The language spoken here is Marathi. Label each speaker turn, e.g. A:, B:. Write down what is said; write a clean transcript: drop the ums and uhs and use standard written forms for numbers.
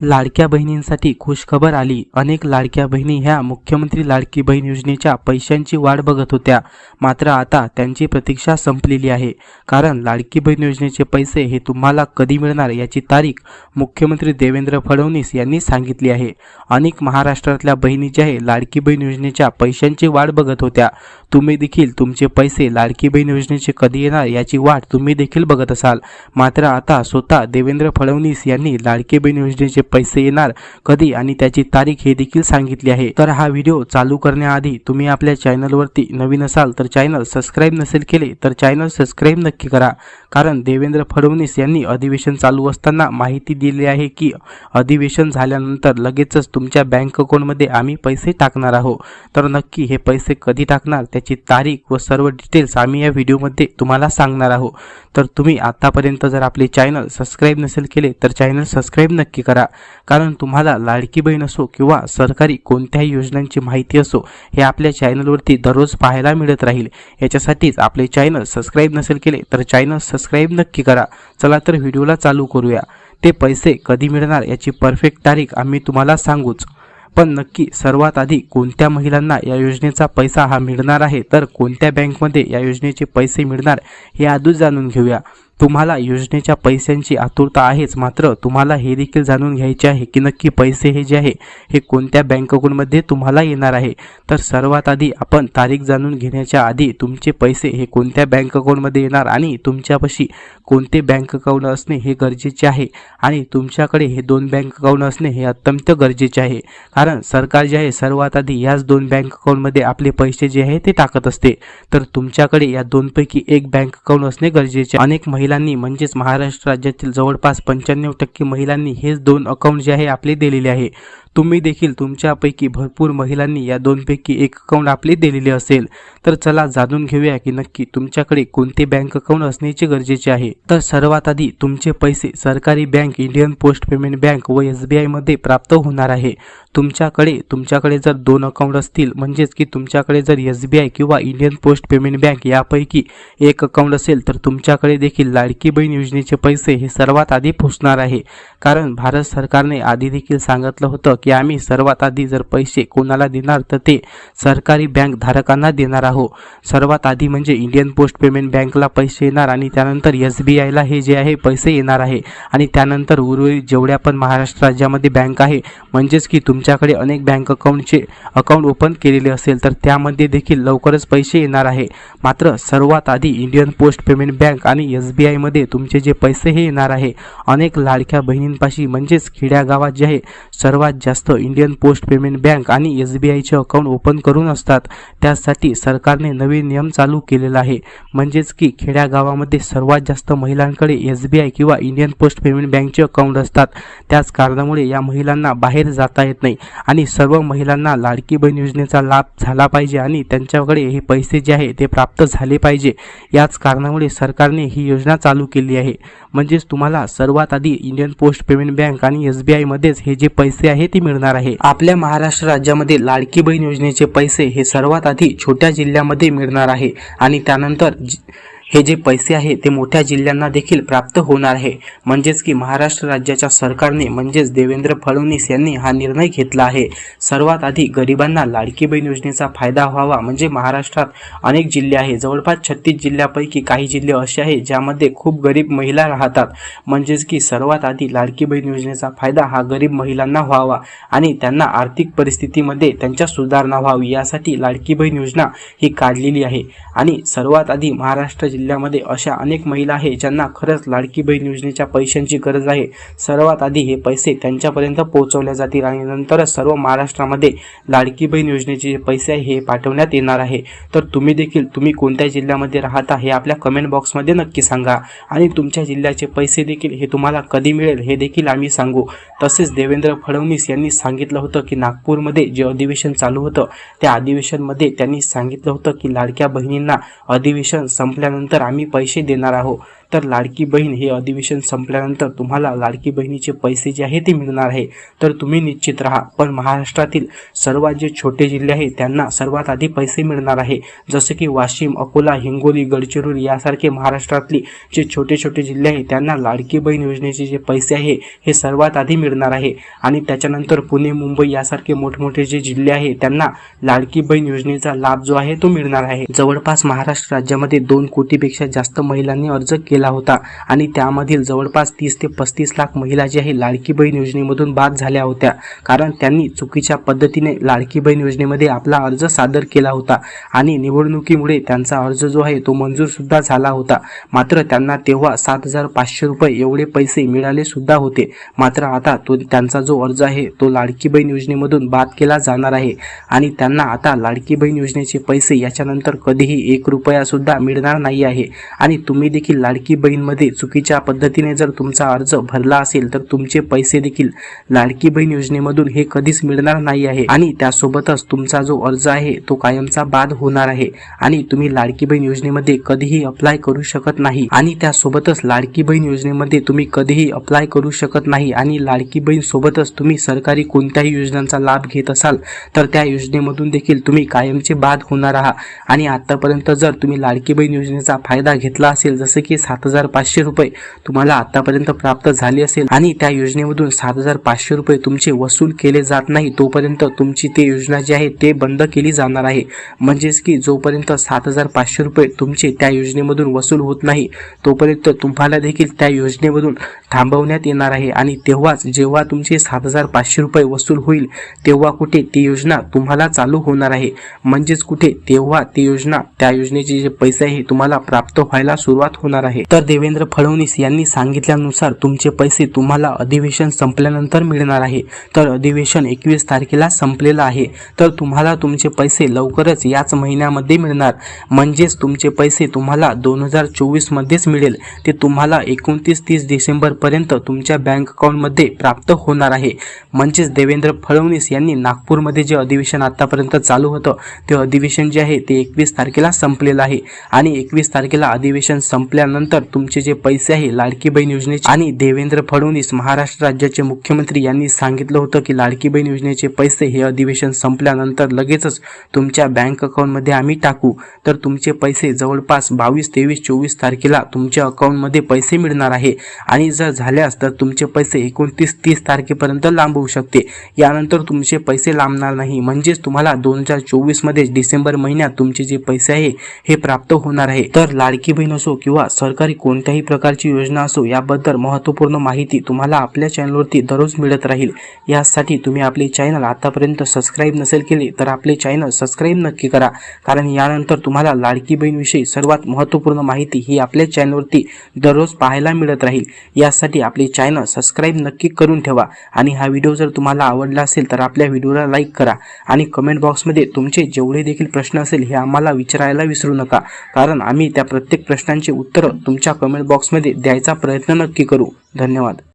A: लाडक्या बहिणींसाठी खुशखबर आली. अनेक लाडक्या बहिणी ह्या मुख्यमंत्री लाडकी बहीण योजनेच्या पैशांची वाट बघत होत्या. मात्र आता त्यांची प्रतीक्षा संपलेली आहे. कारण लाडकी बहीण योजनेचे पैसे हे तुम्हाला कधी मिळणार याची तारीख मुख्यमंत्री देवेंद्र फडणवीस यांनी सांगितली आहे. अनेक महाराष्ट्रातल्या बहिणी ज्या आहे लाडकी बहीण योजनेच्या पैशांची वाट बघत होत्या. तुम्ही देखील तुमचे पैसे लाडकी बहीण योजनेचे कधी येणार याची वाट तुम्ही देखील बघत असाल. मात्र आता स्वतः देवेंद्र फडणवीस यांनी लाडकी बहीण योजनेचे पैसे येणार कधी आणि त्याची तारीख हे देखील सांगितली आहे. तर हा व्हिडिओ चालू करण्याआधी तुम्ही आपल्या चॅनलवरती नवीन असाल तर चॅनल सबस्क्राईब नसेल केले तर चॅनल सबस्क्राईब नक्की करा. कारण देवेंद्र फडणवीस यांनी अधिवेशन चालू असताना माहिती दिली आहे की अधिवेशन झाल्यानंतर लगेचच तुमच्या बँक अकाउंटमध्ये आम्ही पैसे टाकणार आहोत. तर नक्की हे पैसे कधी टाकणार त्याची तारीख व सर्व डिटेल्स आम्ही या व्हिडिओमध्ये तुम्हाला सांगणार आहोत. तर तुम्ही आतापर्यंत जर आपले चॅनल सबस्क्राईब नसेल केले तर चॅनल सबस्क्राईब नक्की करा. कारण तुम्हाला लाडकी बहीण असो किंवा सरकारी कोणत्याही योजनांची माहिती असो हे आपल्या चॅनलवरती दररोज पाहायला मिळत राहील. याच्यासाठीच आपले चॅनल सबस्क्राईब नसेल केले तर चॅनल सबस्क्राईब नक्की करा. चला तर व्हिडिओला चालू करूया. ते पैसे कधी मिळणार याची परफेक्ट तारीख आम्ही तुम्हाला सांगूच. पण नक्की सर्वात आधी कोणत्या महिलांना या योजनेचा पैसा हा मिळणार आहे तर कोणत्या बँकमध्ये या योजनेचे पैसे मिळणार हे आधीच जाणून घेऊया. तुम्हाला योजनेच्या पैशांची आतुरता आहेच, मात्र तुम्हाला हे देखील जाणून घ्यायचे आहे की नक्की पैसे हे जे आहे हे कोणत्या बँक अकाउंटमध्ये तुम्हाला येणार आहे. तर सर्वात आधी आपण तारीख जाणून घेण्याच्या आधी तुमचे पैसे हे कोणत्या बँक अकाउंटमध्ये येणार आणि तुमच्यापाशी कोणते बँक अकाउंट असणे हे गरजेचे आहे. आणि तुमच्याकडे हे दोन बँक अकाउंट असणे हे अत्यंत गरजेचे आहे. कारण सरकार जे आहे सर्वात आधी याच दोन बँक अकाउंटमध्ये आपले पैसे जे आहे ते टाकत असते. तर तुमच्याकडे या दोनपैकी एक बँक अकाउंट असणे गरजेचे. अनेक महिलांनी म्हणजेच महाराष्ट्र राज्यातील जवळपास 95% महिलांनी हेच दोन अकाउंट जे आहे आपले दिलेले आहे. तुम्ही देखील तुमच्यापैकी भरपूर महिलांनी या दोनपैकी एक अकाउंट आपले दिलेले असेल. तर चला जाणून घेऊया की नक्की तुमच्याकडे कोणते बँक अकाउंट असण्याचे गरजेचे आहे. तर सर्वात आधी तुमचे पैसे सरकारी bank, Indian post payment bank व SBI मध्ये प्राप्त होणार आहे. तुमच्याकडे जर दोन अकाउंट असतील म्हणजेच की तुमच्याकडे जर SBI किंवा इंडियन पोस्ट पेमेंट बँक यापैकी एक अकाउंट असेल तर तुमच्याकडे देखील लाडकी बहीण योजनेचे पैसे हे सर्वात आधी पोहोचणार आहे. कारण भारत सरकारने आधी देखील सांगितलं होतं की आम्ही सर्वात आधी जर पैसे कोणाला देणार तर ते सरकारी बँक धारकांना देणार आहोत. सर्वात आधी म्हणजे इंडियन पोस्ट पेमेंट बँकला पैसे येणार आणि त्यानंतर SBI ला हे जे आहे पैसे येणार आहे. आणि त्यानंतर उर्वरित जेवढ्या पण महाराष्ट्र राज्यामध्ये बँक आहे म्हणजेच की तुमच्याकडे अनेक बँक अकाउंट ओपन केलेले असेल तर त्यामध्ये देखील लवकरच पैसे येणार आहे. मात्र सर्वात आधी इंडियन पोस्ट पेमेंट बँक आणि SBI मध्ये तुमचे जे पैसे हे येणार आहे. अनेक लाडक्या बहिणींपाशी म्हणजेच खेड्यागावात जे आहे सर्वात जास्त इंडियन पोस्ट पेमेंट बँक आणि SBI चे अकाउंट ओपन करून असतात. त्यासाठी सरकारने नवीन नियम चालू केलेला आहे. म्हणजेच की खेड्यागावामध्ये सर्वात जास्त महिलांकडे SBI किंवा इंडियन पोस्ट पेमेंट बँकचे अकाउंट असतात. त्याच कारणामुळे या महिलांना बाहेर जाता येत नाही आणि सर्व महिलांना लाडकी बहीण योजनेचा लाभ झाला पाहिजे आणि त्यांच्याकडे हे पैसे जे आहे ते प्राप्त झाले पाहिजे. याच कारणामुळे सरकारने ही योजना चालू केली आहे. म्हणजेच तुम्हाला सर्वात आधी इंडियन पोस्ट पेमेंट बँक आणि SBI मध्येच हे जे पैसे आहे ते मिळणार आहे. आपल्या महाराष्ट्र राज्यामध्ये लाडकी बहीण योजनेचे पैसे हे सर्वात आधी छोट्या जिल्ह्यामध्ये मिळणार आहे आणि त्यानंतर हे जे पैसे आहे ते मोठ्या जिल्ह्यांना देखील प्राप्त होणार आहे. म्हणजेच की महाराष्ट्र राज्याच्या सरकारने म्हणजेच देवेंद्र फडणवीस यांनी हा निर्णय घेतला आहे. सर्वात आधी गरिबांना लाडकी बहीण योजनेचा फायदा व्हावा म्हणजे महाराष्ट्रात अनेक जिल्हे आहे, जवळपास 36 जिल्ह्यापैकी काही जिल्हे असे आहे ज्यामध्ये खूप गरीब महिला राहतात. म्हणजेच की सर्वात आधी लाडकी बहीण योजनेचा फायदा हा गरीब महिलांना व्हावा आणि त्यांना आर्थिक परिस्थितीमध्ये त्यांच्या सुधारणा व्हावी यासाठी लाडकी बहीण योजना ही काढलेली आहे. आणि सर्वात आधी महाराष्ट्र जिल्ह्यामध्ये अशा अनेक महिला आहे ज्यांना खरंच लाडकी बहीण योजनेच्या पैशांची गरज आहे. सर्वात आधी हे पैसे त्यांच्यापर्यंत पोहोचवले जातील आणि नंतरच सर्व महाराष्ट्रामध्ये लाडकी बहीण योजनेचे जे पैसे आहे हे पाठवण्यात येणार आहे. तर तुम्ही कोणत्या जिल्ह्यामध्ये राहता हे आपल्या कमेंट बॉक्समध्ये नक्की सांगा आणि तुमच्या जिल्ह्याचे पैसे देखील हे तुम्हाला कधी मिळेल हे देखील आम्ही सांगू. तसेच देवेंद्र फडणवीस यांनी सांगितलं होतं की नागपूरमध्ये जे अधिवेशन चालू होतं त्या अधिवेशनमध्ये त्यांनी सांगितलं होतं की लाडक्या बहिणींना अधिवेशन संपल्यानंतर आम्ही पैसे देणार आहोत. तर लाडकी बहीण हे अधिवेशन संपल्यानंतर तुम्हाला लाडकी बहिणीचे पैसे जे आहे ते मिळणार आहे, तर तुम्ही निश्चित राहा. पण महाराष्ट्रातील सर्वात जे छोटे जिल्हे आहेत त्यांना सर्वात आधी पैसे मिळणार आहे. जसे की वाशिम, अकोला, हिंगोली, गडचिरोली यासारखे महाराष्ट्रातली जे छोटे छोटे जिल्हे आहेत त्यांना लाडकी बहीण योजनेचे जे पैसे आहे हे सर्वात आधी मिळणार आहे. आणि त्याच्यानंतर पुणे, मुंबई यासारखे मोठमोठे जे जिल्हे आहेत त्यांना लाडकी बहीण योजनेचा लाभ जो आहे तो मिळणार आहे. जवळपास महाराष्ट्र राज्यामध्ये 2 कोटीपेक्षा जास्त महिलांनी अर्ज केला होता आणि त्यामधील जवळपास 30 ते 35 लाख महिला जे आहे लाडकी बहीण योजनेमधून बाद झाल्या होत्या, कारण त्यांनी चुकीच्या पद्धतीने लाडकी बहीण योजनेमध्ये आपला अर्ज सादर केला होता आणि निवडणुकीमुळे त्यांचा अर्ज जो आहे तो मंजूर सुद्धा झाला होता. मात्र त्यांना तेव्हा 7,500 रुपये एवढे पैसे मिळाले सुद्धा होते. मात्र आता त्यांचा जो अर्ज आहे तो लाडकी बहीण योजनेमधून बाद केला जाणार आहे आणि त्यांना आता लाडकी बहीण योजनेचे पैसे याच्यानंतर कधीही 1 रुपया सुद्धा मिळणार नाही आहे. आणि तुम्ही देखील लाडकी बहीणमध्ये चुकीच्या पद्धतीने जर तुमचा अर्ज भरला असेल तर तुमचे पैसे देखील लाडकी बहीण योजनेमधून हे कधीच मिळणार नाही आहे आणि त्यासोबतच तुमचा जो अर्ज आहे तो कायमचा बाद होणार आहे आणि तुम्ही लाडकी बहीण योजनेमध्ये कधीही अप्लाय करू शकत नाही. आणि त्यासोबतच लाडकी बहीण योजनेमध्ये तुम्ही कधीही अप्लाय करू शकत नाही आणि लाडकी बहीण सोबतच तुम्ही सरकारी कोणत्याही योजनांचा लाभ घेत असाल तर त्या योजनेमधून देखील तुम्ही कायमचे बाद होणार आहात. आणि आतापर्यंत जर तुम्ही लाडकी बहीण योजनेचा फायदा घेतला असेल, जसे की 7,500 रुपये तुम्हाला आतापर्यंत प्राप्त झाले असेल आणि त्या योजनेमधून 7,500 रुपये तुमचे वसूल केले जात नाही, तोपर्यंत तुमची ती योजना जी आहे ते बंद केली जाणार आहे. म्हणजेच की जोपर्यंत 7,500 रुपये तुमचे त्या योजनेमधून वसूल होत नाही तोपर्यंत तुम्हाला देखील त्या योजनेमधून थांबवण्यात येणार आहे. आणि तेव्हाच जेव्हा तुमचे 7,500 रुपये वसूल होईल तेव्हा कुठे ती योजना तुम्हाला चालू होणार आहे. म्हणजेच कुठे तेव्हा ती योजना, त्या योजनेचे जे पैसे आहे तुम्हाला प्राप्त व्हायला सुरुवात होणार आहे. तर देवेंद्र फडणवीस यांनी सांगितल्यानुसार तुमचे पैसे तुम्हाला अधिवेशन संपल्यानंतर मिळणार आहे. तर अधिवेशन 21 तारखेला संपलेलं आहे, तर तुम्हाला तुमचे पैसे लवकरच याच महिन्यामध्ये मिळणार. म्हणजेच तुमचे पैसे तुम्हाला 2024 मध्येच मिळेल. ते तुम्हाला 29-30 डिसेंबर पर्यंत तुमच्या बँक अकाउंटमध्ये प्राप्त होणार आहे. म्हणजेच देवेंद्र फडणवीस यांनी नागपूरमध्ये जे अधिवेशन आतापर्यंत चालू होतं ते अधिवेशन जे आहे ते 21 तारखेला संपलेलं आहे आणि 21 तारखेला अधिवेशन संपल्यानंतर तुमचे जे पैसे आहे लाडकी बहीण योजनेचे, आणि देवेंद्र फडणवीस महाराष्ट्र राज्याचे मुख्यमंत्री यांनी सांगितलं होतं की लाडकी बहीण योजनेचे पैसे हे अधिवेशन संपल्यानंतर लगेचच तुमच्या बँक अकाउंटमध्ये आम्ही टाकू. तर तुमचे पैसे जवळपास 22, 23, 24 तारखेला तुमच्या अकाउंटमध्ये पैसे मिळणार आहे आणि जर झाल्यास तर तुमचे पैसे 29-30 तारखेपर्यंत लांबवू शकते. यानंतर तुमचे पैसे लांबणार नाही. म्हणजेच तुम्हाला 2024 मध्ये डिसेंबर महिन्यात तुमचे जे पैसे आहे हे प्राप्त होणार आहे. तर लाडकी बहीण असो किंवा सरकारी कोणत्याही प्रकारची योजना असो, याबद्दल महत्त्वपूर्ण माहिती तुम्हाला आपल्या चॅनलवरती दररोज मिळत राहील. यासाठी तुम्ही आपले चॅनल आतापर्यंत सबस्क्राईब नसेल केले तर आपले चॅनल सबस्क्राईब नक्की करा, कारण यानंतर तुम्हाला लाडकी बहीणविषयी सर्वात महत्त्वपूर्ण माहिती ही आपल्या चॅनलवरती दररोज पाहायला मिळत राहील. यासाठी आपले चॅनल सबस्क्राईब नक्की करून ठेवा. आणि हा व्हिडिओ जर तुम्हाला आवडला असेल तर आपल्या व्हिडिओला लाईक करा आणि कमेंट बॉक्समध्ये तुमचे जेवढे देखील प्रश्न असेल हे आम्हाला विचारायला विसरू नका, कारण आम्ही त्या प्रत्येक प्रश्नांची उत्तरं तुमच्या कमेंट बॉक्समध्ये द्यायचा प्रयत्न नक्की करू. धन्यवाद.